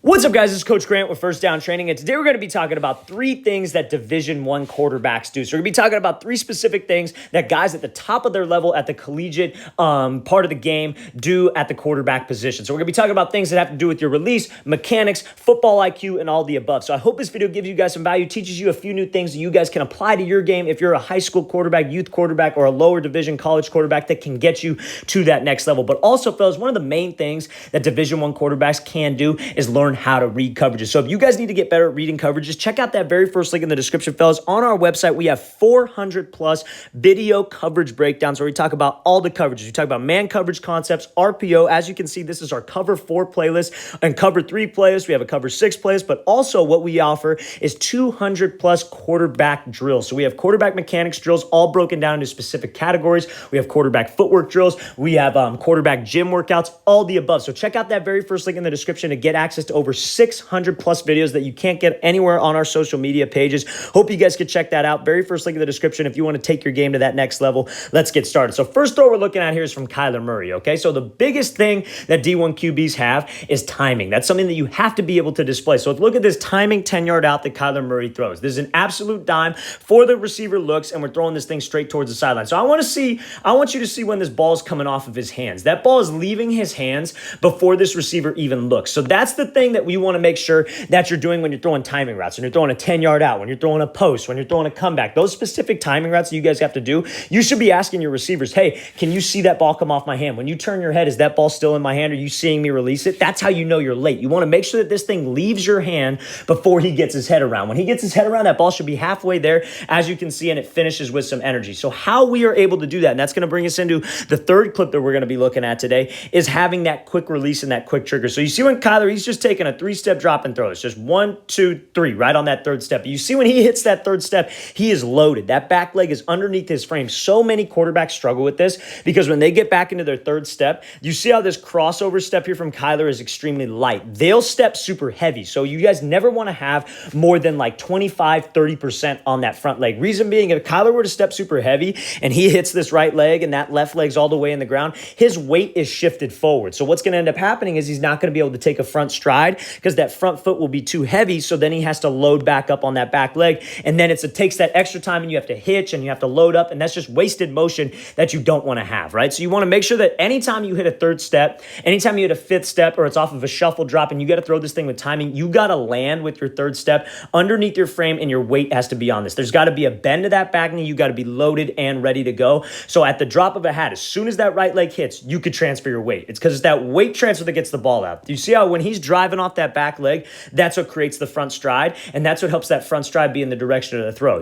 What's up, guys? This is Coach Grant with First Down Training, and today we're going to be talking about 3 things that Division I quarterbacks do. So we're going to be talking about 3 specific things that guys at the top of their level at the collegiate part of the game do at the quarterback position. So we're going to be talking about things that have to do with your release, mechanics, football IQ, and all the above. So I hope this video gives you guys some value, teaches you a few new things that you guys can apply to your game if you're a high school quarterback, youth quarterback, or a lower division college quarterback that can get you to that next level. But also, fellas, one of the main things that Division I quarterbacks can do is learn how to read coverages. So if you guys need to get better at reading coverages, check out that very first link in the description, fellas. On our website, we have 400 plus video coverage breakdowns where we talk about all the coverages. We talk about man coverage concepts, RPO. As you can see, this is our cover 4 playlist and cover 3 playlist. We have a cover 6 playlist, but also what we offer is 200 plus quarterback drills. So we have quarterback mechanics drills all broken down into specific categories. We have quarterback footwork drills. We have quarterback gym workouts, all the above. So check out that very first link in the description to get access to over 600 plus videos that you can't get anywhere on our social media pages. Hope you guys could check that out. Very first link in the description if you want to take your game to that next level. Let's get started. So first throw we're looking at here is from Kyler Murray, okay? So the biggest thing that D1 QBs have is timing. That's something that you have to be able to display. So look at this timing 10-yard out that Kyler Murray throws. This is an absolute dime for the receiver looks, and we're throwing this thing straight towards the sideline. So I want you to see when this ball is coming off of his hands. That ball is leaving his hands before this receiver even looks. So that's the thing that we want to make sure that you're doing when you're throwing timing routes, when you're throwing a 10-yard out, when you're throwing a post, when you're throwing a comeback. Those specific timing routes that you guys have to do, you should be asking your receivers, hey, can you see that ball come off my hand? When you turn your head, is that ball still in my hand? Are you seeing me release it? That's how you know you're late. You want to make sure that this thing leaves your hand before he gets his head around. When he gets his head around, that ball should be halfway there, as you can see, and it finishes with some energy. So how we are able to do that, and that's going to bring us into the third clip that we're going to be looking at today, is having that quick release and that quick trigger. So you see when Kyler, he's just taking a 3-step drop and throw. It's just 1, 2, 3, right on that third step. You see when he hits that third step, he is loaded. That back leg is underneath his frame. So many quarterbacks struggle with this because when they get back into their third step, you see how this crossover step here from Kyler is extremely light. They'll step super heavy. So you guys never want to have more than like 25, 30% on that front leg. Reason being, if Kyler were to step super heavy and he hits this right leg and that left leg's all the way in the ground, his weight is shifted forward. So what's going to end up happening is he's not going to be able to take a front stride because that front foot will be too heavy. So then he has to load back up on that back leg. And then it takes that extra time and you have to hitch and you have to load up. And that's just wasted motion that you don't want to have, right? So you want to make sure that anytime you hit a third step, anytime you hit a fifth step, or it's off of a shuffle drop and you got to throw this thing with timing, you got to land with your third step underneath your frame and your weight has to be on this. There's got to be a bend to that back knee. You got to be loaded and ready to go. So at the drop of a hat, as soon as that right leg hits, you could transfer your weight. It's because it's that weight transfer that gets the ball out. You see how when he's driving off that back leg, that's what creates the front stride, and that's what helps that front stride be in the direction of the throw.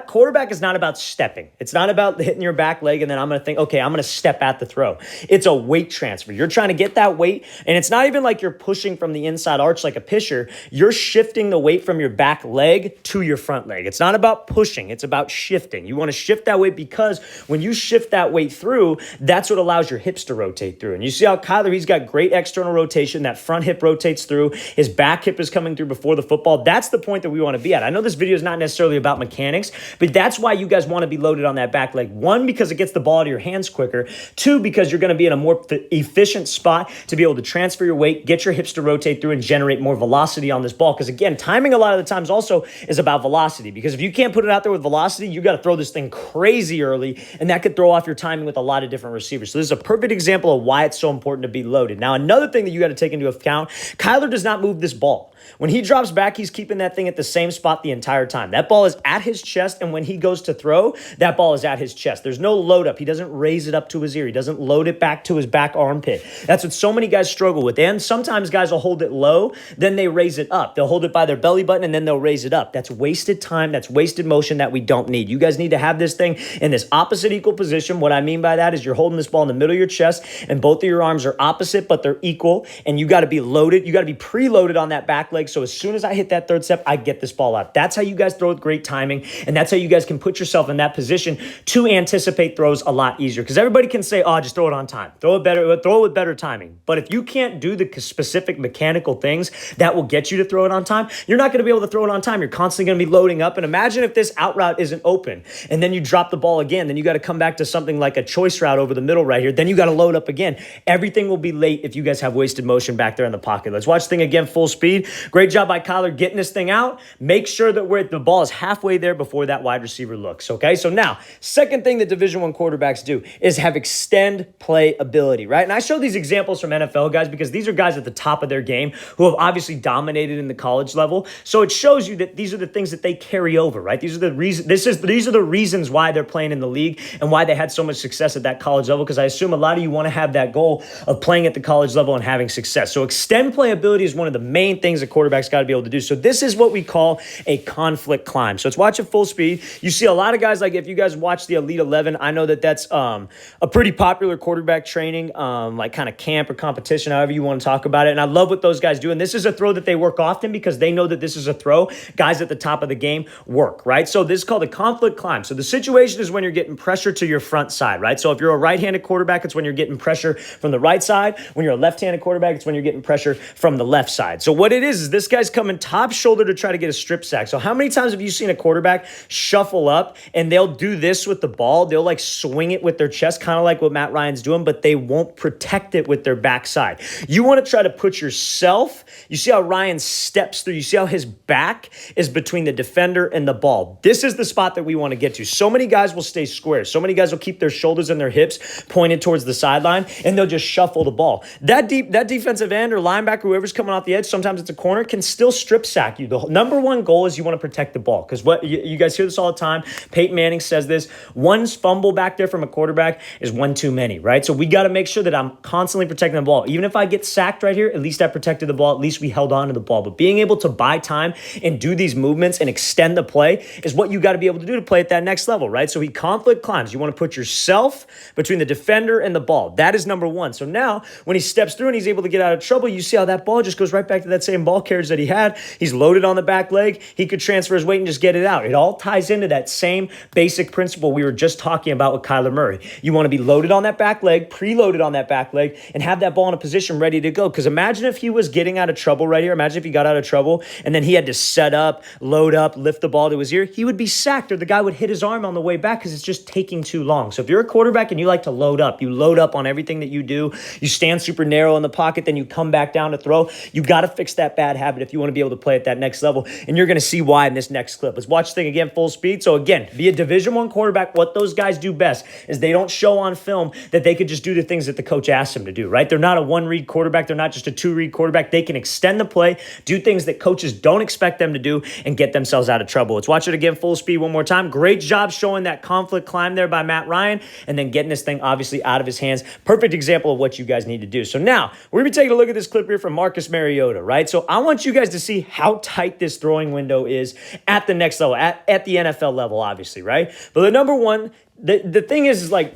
Quarterback is not about stepping. It's not about hitting your back leg and then I'm going to think, okay, I'm going to step at the throw. It's a weight transfer. You're trying to get that weight, and it's not even like you're pushing from the inside arch like a pitcher. You're shifting the weight from your back leg to your front leg. It's not about pushing. It's about shifting. You want to shift that weight because when you shift that weight through, that's what allows your hips to rotate through. And you see how Kyler, he's got great external rotation. That front hip rotates through. His back hip is coming through before the football. That's the point that we want to be at. I know this video is not necessarily about mechanics, but that's why you guys want to be loaded on that back leg. 1, because it gets the ball out of your hands quicker. 2, because you're going to be in a more efficient spot to be able to transfer your weight, get your hips to rotate through, and generate more velocity on this ball. Because again, timing a lot of the times also is about velocity. Because if you can't put it out there with velocity, you got to throw this thing crazy early, and that could throw off your timing with a lot of different receivers. So this is a perfect example of why it's so important to be loaded. Now, another thing that you got to take into account, Kyler does not move this ball. When he drops back, he's keeping that thing at the same spot the entire time. That ball is at his chest, and when he goes to throw, that ball is at his chest. There's no load up. He doesn't raise it up to his ear. He doesn't load it back to his back armpit. That's what so many guys struggle with. And sometimes guys will hold it low, then they raise it up. They'll hold it by their belly button, and then they'll raise it up. That's wasted time. That's wasted motion that we don't need. You guys need to have this thing in this opposite equal position. What I mean by that is you're holding this ball in the middle of your chest, and both of your arms are opposite, but they're equal, and you got to be loaded. You got to be preloaded on that back leg. So as soon as I hit that third step, I get this ball out. That's how you guys throw with great timing, and that's how you guys can put yourself in that position to anticipate throws a lot easier. Because everybody can say, oh, just throw it on time. Throw it with better timing. But if you can't do the specific mechanical things that will get you to throw it on time, you're not going to be able to throw it on time. You're constantly going to be loading up. And imagine if this out route isn't open, and then you drop the ball again, then you got to come back to something like a choice route over the middle right here. Then you got to load up again. Everything will be late if you guys have wasted motion back there in the pocket. pocket. Let's watch the thing again, full speed. Great job by Kyler getting this thing out. Make sure that the ball is halfway there before that wide receiver looks, okay? So now, second thing that Division I quarterbacks do is have extend play ability, right? And I show these examples from NFL guys because these are guys at the top of their game who have obviously dominated in the college level. So it shows you that these are the things that they carry over, right? These are the reasons why they're playing in the league and why they had so much success at that college level, because I assume a lot of you want to have that goal of playing at the college level and having success. So extend playability is one of the main things that quarterbacks got to be able to do. So this is what we call a conflict climb. So let's watch it full speed. You see a lot of guys, like if you guys watch the Elite 11, I know that that's a pretty popular quarterback training, like kind of camp or competition, however you want to talk about it. And I love what those guys do. And this is a throw that they work often because they know that this is a throw guys at the top of the game work, right? So this is called a conflict climb. So the situation is when you're getting pressure to your front side, right? So if you're a right-handed quarterback, it's when you're getting pressure from the right side. When you're a left-handed quarterback, it's when you're getting pressure from the left side. So what it is this guy's coming top shoulder to try to get a strip sack. So how many times have you seen a quarterback shuffle up and they'll do this with the ball? They'll like swing it with their chest, kind of like what Matt Ryan's doing, but they won't protect it with their backside. You want to try to put yourself, you see how Ryan steps through, you see how his back is between the defender and the ball. This is the spot that we want to get to. So many guys will stay square. So many guys will keep their shoulders and their hips pointed towards the sideline, and they'll just shuffle the ball. That defensive end or linebacker, whoever's coming off the edge, sometimes it's a corner, can still strip sack you. The number one goal is you want to protect the ball, because what you guys hear this all the time. Peyton Manning says this: one fumble back there from a quarterback is one too many, right? So we got to make sure that I'm constantly protecting the ball. Even if I get sacked right here, at least I protected the ball. At least we held on to the ball. But being able to buy time and do these movements and extend the play is what you got to be able to do to play at that next level, right? So he conflict climbs. You want to put yourself between the defender and the ball. That is number one. So now when he steps through and he's able to get out of trouble, you see how that ball just goes right back to that same ball carriage that he had. He's loaded on the back leg. He could transfer his weight and just get it out. It all ties into that same basic principle we were just talking about with Kyler Murray. You want to be loaded on that back leg, preloaded on that back leg, and have that ball in a position ready to go. Because imagine if he was getting out of trouble right here. Imagine if he got out of trouble and then he had to set up, load up, lift the ball to his ear. He would be sacked, or the guy would hit his arm on the way back because it's just taking too long. So if you're a quarterback and you like to load up, you load up on everything that you do. You stand super narrow in the pocket, then you come back down to throw. You got to fix that bad habit if you want to be able to play at that next level. And you're going to see why in this next clip. Let's watch the thing again, full speed. So again, be a Division I quarterback. What those guys do best is they don't show on film that they could just do the things that the coach asks them to do, right? They're not a one-read quarterback. They're not just a two-read quarterback. They can extend the play, do things that coaches don't expect them to do, and get themselves out of trouble. Let's watch it again, full speed one more time. Great job showing that conflict climb there by Matt Ryan, and then getting this thing obviously out of his hands. Perfect example of what you guys need to do. So now we're going to be taking a look at this clip here from Marcus Mariota, right? So I want you guys to see how tight this throwing window is at the next level, at the NFL level, obviously, right? But the number one, the thing is like,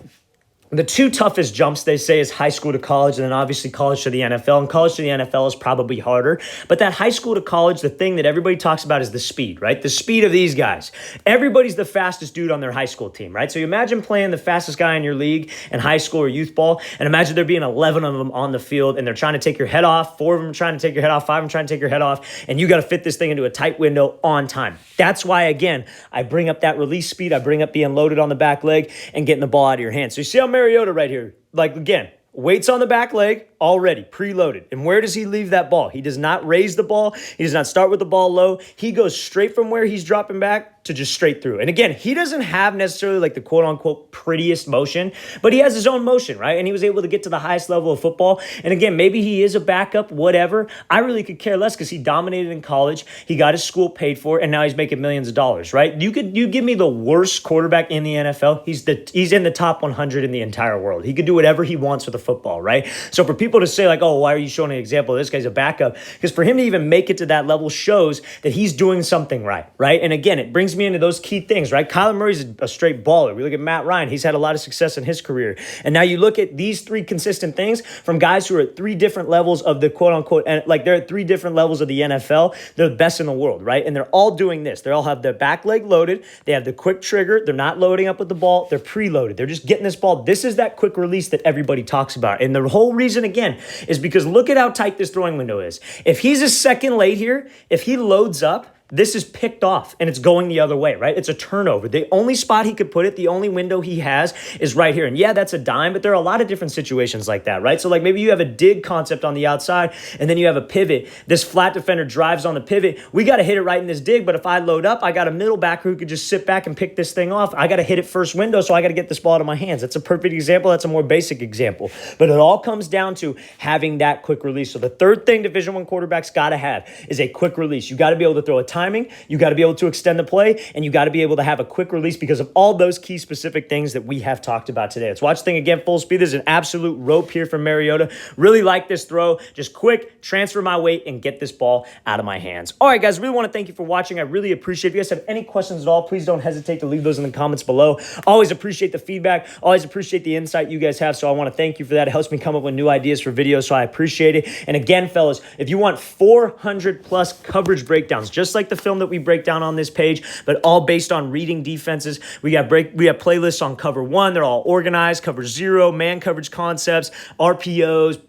the two toughest jumps, they say, is high school to college, and then obviously college to the NFL. And college to the NFL is probably harder. But that high school to college, the thing that everybody talks about is the speed, right? The speed of these guys. Everybody's the fastest dude on their high school team, right? So you imagine playing the fastest guy in your league in high school or youth ball, and imagine there being 11 of them on the field, and they're trying to take your head off, 4 of them trying to take your head off, 5 of them trying to take your head off, and you got to fit this thing into a tight window on time. That's why, again, I bring up that release speed. I bring up being loaded on the back leg and getting the ball out of your hands. So you see how Mariota right here, like, again, weights on the back leg, already preloaded. And where does he leave that ball? He does not raise the ball. He does not start with the ball low. He goes straight from where he's dropping back to just straight through. And again, he doesn't have necessarily like the quote unquote prettiest motion, but he has his own motion, right? And he was able to get to the highest level of football. And again, maybe he is a backup, whatever. I really could care less because he dominated in college. He got his school paid for, and now he's making millions of dollars, right? You give me the worst quarterback in the NFL. He's in the top 100 in the entire world. He could do whatever he wants with the football, right? So for people to say like, oh, why are you showing an example? This guy's a backup. Because for him to even make it to that level shows that he's doing something right? And again, it brings me into those key things, right? Kyler Murray's a straight baller. We look at Matt Ryan. He's had a lot of success in his career. And now you look at these three consistent things from guys who are at 3 different levels of the quote unquote, and like they're at 3 different levels of the NFL. They're the best in the world, right? And they're all doing this. They all have their back leg loaded. They have the quick trigger. They're not loading up with the ball. They're preloaded. They're just getting this ball. This is that quick release that everybody talks about. And the whole reason, again, is because look at how tight this throwing window is. If he's a second late here, if he loads up, this is picked off and it's going the other way, right? It's a turnover. The only spot he could put it, the only window he has is right here. And yeah, that's a dime, but there are a lot of different situations like that, right? So like maybe you have a dig concept on the outside and then you have a pivot. This flat defender drives on the pivot. We got to hit it right in this dig, but if I load up, I got a middle backer who could just sit back and pick this thing off. I got to hit it first window, so I got to get this ball out of my hands. That's a perfect example. That's a more basic example. But it all comes down to having that quick release. So the third thing Division I quarterbacks got to have is a quick release. You got to be able to throw a timing. You got to be able to extend the play, and you got to be able to have a quick release because of all those key specific things that we have talked about today. Let's watch the thing again full speed. There's an absolute rope here from Mariota. Really like this throw. Just quick, transfer my weight, and get this ball out of my hands. All right, guys, really want to thank you for watching. I really appreciate it. If you guys have any questions at all, please don't hesitate to leave those in the comments below. Always appreciate the feedback. Always appreciate the insight you guys have, so I want to thank you for that. It helps me come up with new ideas for videos, so I appreciate it. And again, fellas, if you want 400 plus coverage breakdowns, just like the film that we break down on this page, but all based on reading defenses. We have playlists on cover 1. They're all organized. Cover 0, man coverage concepts, RPOs,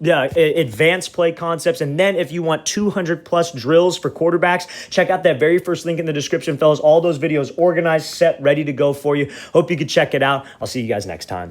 advanced play concepts. And then if you want 200 plus drills for quarterbacks, check out that very first link in the description, fellas. All those videos organized, set, ready to go for you. Hope you could check it out. I'll see you guys next time.